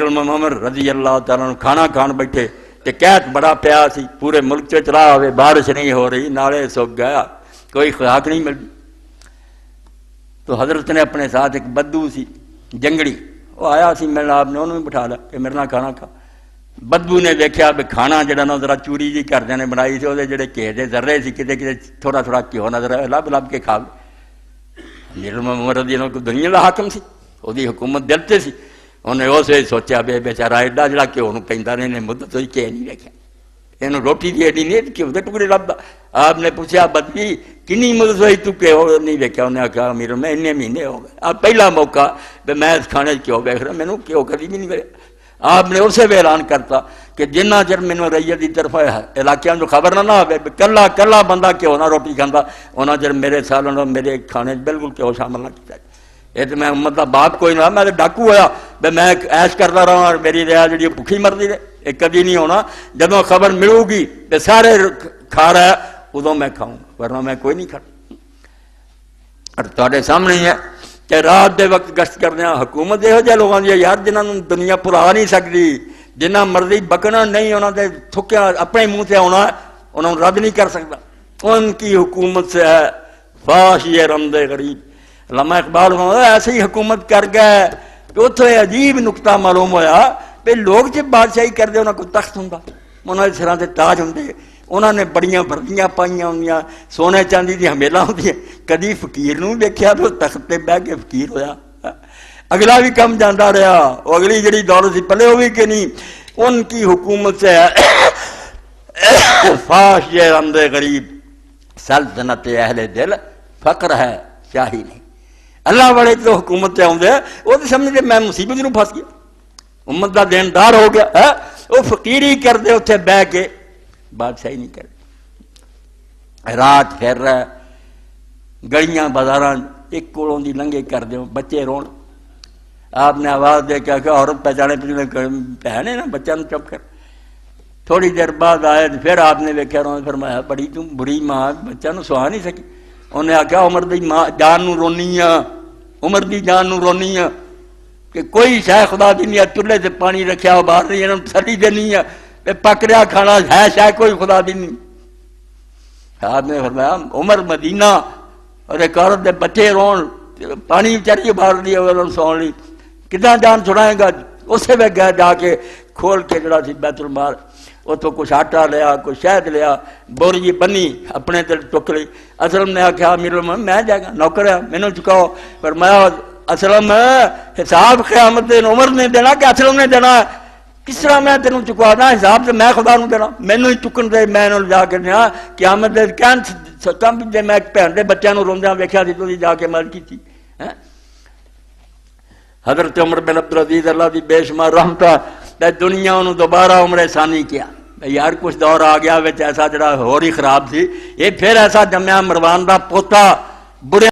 عمر رضی اللہ تعالیٰ عنہ کھانا کھان بیٹھے تے قحط بڑا پیا سی، پورے ملک چ چلا ہوئے، بارش نہیں ہو رہی، نالے سک گیا، کوئی خوراک نہیں ملتی۔ تو حضرت نے اپنے ساتھ ایک بدو سی جنگڑی، وہ آیا سی میرے آپ نے انہوں بھی بٹھا لیا کہ میرے نال کھانا کھا۔ بدو نے دیکھا بھی کھانا جڑا نا ذرا چوری جی گھردیاں نے بنائی سی، وہ جڑے گھے دے ذرے سی کتے کتے تھوڑا تھوڑا گھیو نظر آیا، لب لب کے کھا گئے۔ عمر رضی اللہ عنہ دنیا دا حاکم سی، وہ حکومت دل تے سی، انہیں اس ویلے سوچا بے بیچارہ ایڈا جڑا گھیو نوں پیندا نہیں، مدت ہوئی کہ نہیں ویکھیا، اینوں روٹی دی ایڈی نہیں گھیو دے ٹکڑے لبدا۔ آپ نے پوچھا بدوی کنی مدت ہوئی تو گھیو نہیں ویکھیا؟ انہیں آخیا امیر میں اتنے مہینے ہو گئے، اب پہلا موقع بھی میں اس کھانے گھیو ویکھ رہا، مینوں گھیو کدی بھی نہیں ملیا۔ آپ نے اسے بھی اعلان کرتا کہ جنہ چر مینوں رعیت کی طرف علاقیاں جو خبر نہ ہوئے کلا کلا بندہ گھیو نہ روٹی کھانا، انہاں چر میرے سالوں میرے کھانے بالکل گھیو شامل نہ کیا۔ یہ تو میں امت کا باپ کوئی نہ، میں ڈاکو ہوا بھی میں ایش کرتا رہا اور میری ریا جی بھوکی مرضی رہے، یہ کدی نہیں ہونا۔ جب خبر ملو گی تو سارے کھا رہا ہے ادو میں کھاؤں، ورنہ میں کوئی نہیں کھاتا۔ اور تھوڑے سامنے ہی ہے کہ رات دے وقت گشت کرنے حکومت یہو جہے لوگوں کی یار جنہوں نے دنیا بھلا نہیں سکتی، جنہ مرضی بکنا نہیں، انہوں نے تھکیا اپنے منہ سے آنا انہوں نے رد نہیں کر سکتا۔ ان کی حکومت سے ہے فاش یہ رمد غریب۔ علامہ اقبال ایسے ہی حکومت کر گئے کہ اتنے عجیب نقطہ معلوم ہوا کہ لوگ جب بادشاہی کرتے انہوں کو تخت ہوں، انہوں نے سراں تے تاج ہوں، انہوں نے بڑیاں وردیاں پائیاں ہوں، سونے چاندی دی ہمیلا ہوں، کدی فقیر نوں دیکھا تو تخت تے بہ کے فقیر ہویا۔ اگلا بھی کم جانا رہا، وہ اگلی جڑی دولت سی پلے ہوئی کہ نہیں۔ ان کی حکومت سے فاش یہ رمد غریب، سلطنت اہل دل فقر ہے شاہی نہیں۔ اللہ والے تو حکومت سے آدھے وہ تو سمجھتے میں مصیبت نوں پھس گیا، امت کا دیندار ہو گیا ہے، وہ فقیری کرتے اتنے بہ کے بادشاہی نہیں کرتے۔ رات پھر رہا گلیاں بازاراں ایک کولوں دی لنگے کر دیو، بچے رون۔ آپ نے آواز دے کے کہ عورت پہچانے بہن ہے نا، بچہ نوں چپ کر۔ تھوڑی دیر بعد آئے پھر آپ نے ویکھیا رونے، فرمایا بڑی تم بری ماں بچہ نوں سوا نہیں سکی۔ انہیں آخیا عمر دی ماں جان نوں رونی آ، عمر دی جان نوں رونی آ کہ کوئی شاہ خدا دی نہیں، چولہے سے پانی رکھیا باہر نہیں، انہوں تسلی دینی ہے پک رہا کھانا ہے شاہ کوئی خدا دی نہیں۔ آپ نے فرمایا عمر مدینہ اور ایک عورت دے بچے رون، پانی چڑھی باہر لیا انہوں سون لی، کتنا جان چھڑائے گا؟ اسے میں گیا جا کے کھول کے جڑا سی بیت المال، اتوں کچھ آٹا لیا، کچھ شہد لیا، بوری بنی اپنے دل چک لی۔ اسلم نے آخیا امیر میں جائے گا نوکر ہے مینوں چکاؤ، پر میں اسلم حساب قیامت عمر نے دینا کہ اسلم نے دینا؟ کس طرح میں تینوں چکوا دا حساب سے میں خدا نوں دینا؟ مینوں ہی چکن دے، میں جا کے دیا قیامت دے کہن کم جے میں بھن دے بچیاں نوں روندیاں ویکھیا سی تو جا کے مل کی حضرت عمر بن عبدالعزیز اللہ دی بے شمار رحمتہ دنیا انہوں دوبارہ عمر ثانی کیا۔ یار کچھ دور آ گیا ایسا جڑا ہور ہی خراب سی، یہ پھر ایسا جمیا مروان دا پوتا برے